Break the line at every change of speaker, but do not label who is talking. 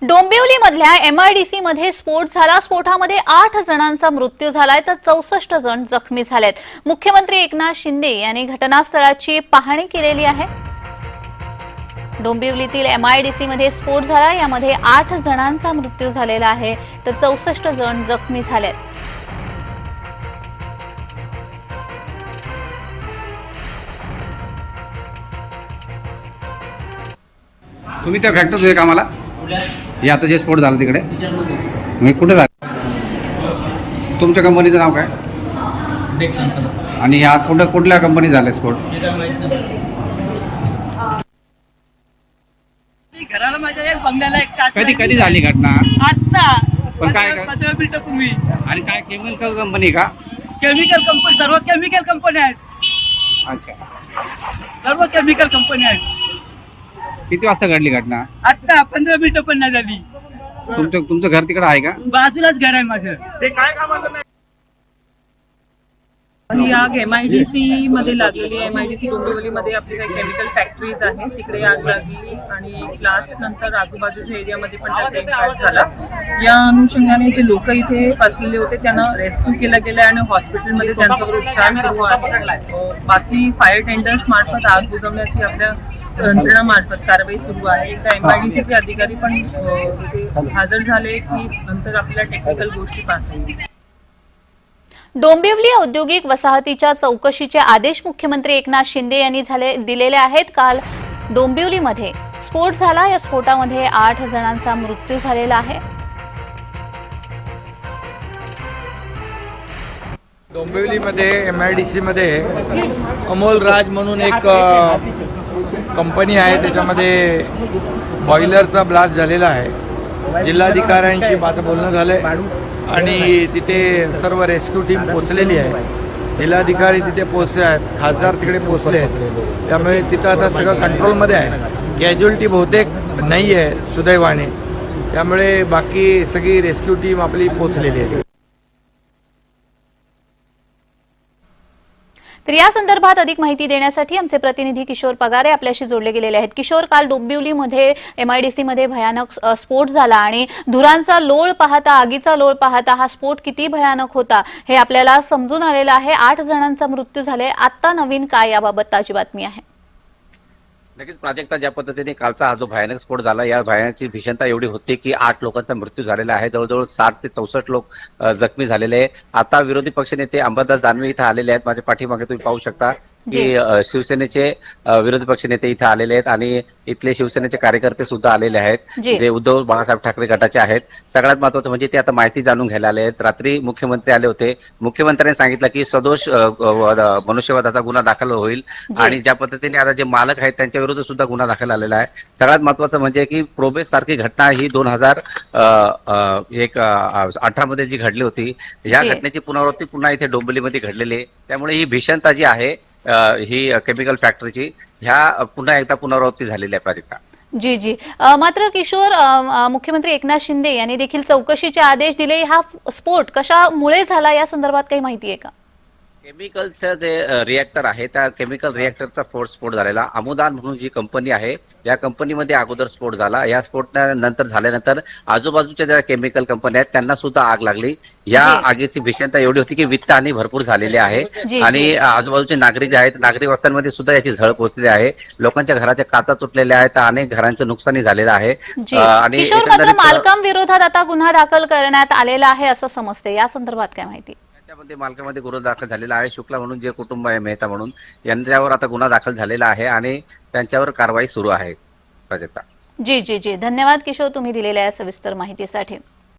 डोंबिवली मधल्या MIDC मध्ये स्फोट झाला। स्फोटामध्ये 8 जणांचा मृत्यू झालाय तर 64 जण जखमी झालेत। मुख्यमंत्री एकनाथ शिंदे यांनी घटनास्थळाची पाहणी केलेली आहे। डोंबिवलीतील MIDC मध्ये स्फोट झाला, यामध्ये 8 जणांचा मृत्यू झालेला आहे तर 64 जण जखमी झालेत।
तुम्ही त्या फॅक्टरीत होते कामाला? हे आता जे स्फोट झाला तिकडे मी कुठे झाला? तुमच्या कंपनीचं नाव काय? आणि ह्या कुठल्या कंपनी झाले स्फोट?
घराला माझ्या एक बंगल्याला एक काच
कधी झाली घटना?
आता
पण काय
15 मिनिटापूर्वी।
आणि काय केमिकल कंपनी का?
केमिकल कंपनी, सर्व केमिकल कंपनी आहेत।
अच्छा,
सर्व केमिकल कंपनी आहेत।
किती वाजता घडली घटना?
आता 15 मिनिटं पण नाही झाली।
तुमचं घर तिकडे आहे का?
बाजूलाच घर आहे माझं।
ते काय कामाचं नाही?
ही आग MIDC मध्ये लागलेली आहे। MIDC डोंबिवलीमध्ये आपली काही केमिकल फॅक्टरीज आहेत, तिकडे आग लागली आणि ब्लास्ट नंतर आजूबाजूच्या एरियामध्ये पण त्याचा इम्पॅक्ट झाला। या अनुषंगाने जे लोक इथे फसलेले होते त्यांना रेस्क्यू केलं गेलं आणि हॉस्पिटलमध्ये त्यांच्यावर उपचार सुरू आहे। बाकी फायर टेंडर्स मार्फत आग बुझवण्याची आपल्या यंत्रणामार्फत कारवाई सुरू आहे। एकदा MIDC चे अधिकारी पण इथे हजर झाले की नंतर आपल्याला टेक्निकल गोष्टी पाहता।
डोंबिवली औद्योगिक वसाहतीच्या चौकशीचे आदेश मुख्यमंत्री एकनाथ शिंदे यांनी दिलेले आहेत। काल डोंबिवलीमध्ये स्फोट झाला, या स्फोटामध्ये 8 जणांचा मृत्यू झालेला आहे।
डोंबिवलीमध्ये MIDC मध्ये अमोल राज म्हणून एक कंपनी आहे, त्याच्यामध्ये बॉयलरचा ब्लास्ट झालेला आहे। जिल्हाधिकाऱ्यांशी माझं बोलणं झालंय आणि तिथे सर्व रेस्क्यू टीम पोहोचलेली आहे। जिल्हाधिकारी तिथे पोहोचले आहेत, खासदार तिकडे पोहोचले आहेत, त्यामुळे तिथं आता सगळं कंट्रोलमध्ये आहे। कॅज्युअलिटी बहुतेक नाही आहे सुदैवाने, त्यामुळे बाकी सगळी रेस्क्यू टीम आपली पोहोचलेली आहे।
तर या संदर्भात अधिक माहिती देण्यासाठी आमचे प्रतिनिधी किशोर पगारे आपल्याशी जोडले गेलेले आहेत। किशोर, काल डोंबिवलीमध्ये MIDC मध्ये भयानक स्फोट झाला आणि धुरांचा लोळ पाहता, आगीचा लोळ पाहता हा स्फोट किती भयानक होता हे आपल्याला समजून आलेलं आहे। 8 जणांचा मृत्यू झाले। आता नवीन काय याबाबत ताजी बातमी आहे?
नक्कीच प्राजक्ता, ज्या पद्धतीने कालचा हा जो भयानक स्फोट झाला, या भयानकची भीषणता एवढी होती की 8 लोकांचा मृत्यू झालेला आहे, जवळजवळ 60 ते 64 लोक जखमी झालेले आहे। आता विरोधी पक्षनेते अंबादास दानवे इथं आलेले आहेत। माझ्या पाठीमागे तुम्ही पाहू शकता की शिवसेनेचे विरोधी पक्षनेते इथं आलेले आहेत आणि इथले शिवसेनेचे कार्यकर्ते सुद्धा आलेले आहेत, जे उद्धव बाळासाहेब ठाकरे गटाचे आहेत। सगळ्यात महत्त्वाचं म्हणजे ते आता माहिती जाणून घ्यायला आले आहेत। रात्री मुख्यमंत्री आले होते, मुख्यमंत्र्यांनी सांगितलं की सदोष मनुष्यवधाचा गुन्हा दाखल होईल आणि ज्या पद्धतीने आता जे मालक आहेत त्यांच्या विरुद्ध सुद्धा गुन्हा दाखल आलेला आहे। सगळ्यात महत्त्वाचं म्हणजे की प्रोबेस सारखी घटना ही 2018 मध्ये जी घडली होती, या घटनेची पुनरावृत्ती पुन्हा इथे डोंबिवलीमध्ये घडलेली आहे। त्यामुळे ही भीषणता जी आहे ही केमिकल फॅक्टरीची, ह्या पुन्हा एकदा पुनरावृत्ती झालेली आहे प्राजक्ता।
जी मात्र किशोर, मुख्यमंत्री एकनाथ शिंदे यांनी देखील चौकशीचे आदेश दिले। हा स्फोट कशामुळे झाला या संदर्भात काही माहिती आहे का?
केमिकलचं जे रिएक्टर आहे त्या केमिकल रिएक्टरचा स्फोट झालेला। अमुदान म्हणून जी कंपनी आहे, या कंपनीमध्ये अगोदर स्फोट झाला। या स्फोटानंतर झाल्यानंतर आजूबाजूच्या ज्या केमिकल कंपन्या आहेत त्यांना सुद्धा आग लागली। या आगीची भीषणता एवढी होती की वित्तहानी भरपूर झालेली आहे आणि आजूबाजूचे नागरिक आहेत, नागरिक वस्त्यांमध्ये सुद्धा याची झळ पोहोचलेली आहे। लोकांच्या घराच्या काचा तुटलेल्या आहेत, अनेक घरांचं नुकसानी झालेलं आहे।
आणि मालकांविरोधात आता गुन्हा दाखल करण्यात आलेला आहे असं समजते, या संदर्भात काय माहिती?
त्याच्यामध्ये मालकामध्ये गुन्हा दाखल झालेला आहे। शुक्ला म्हणून जे कुटुंब आहे, मेहता म्हणून, यांच्यावर आता गुन्हा दाखल झालेला आहे आणि त्यांच्यावर कारवाई सुरू आहे। प्राजक्ता,
जी धन्यवाद किशोर, तुम्ही दिलेल्या सविस्तर माहितीसाठी।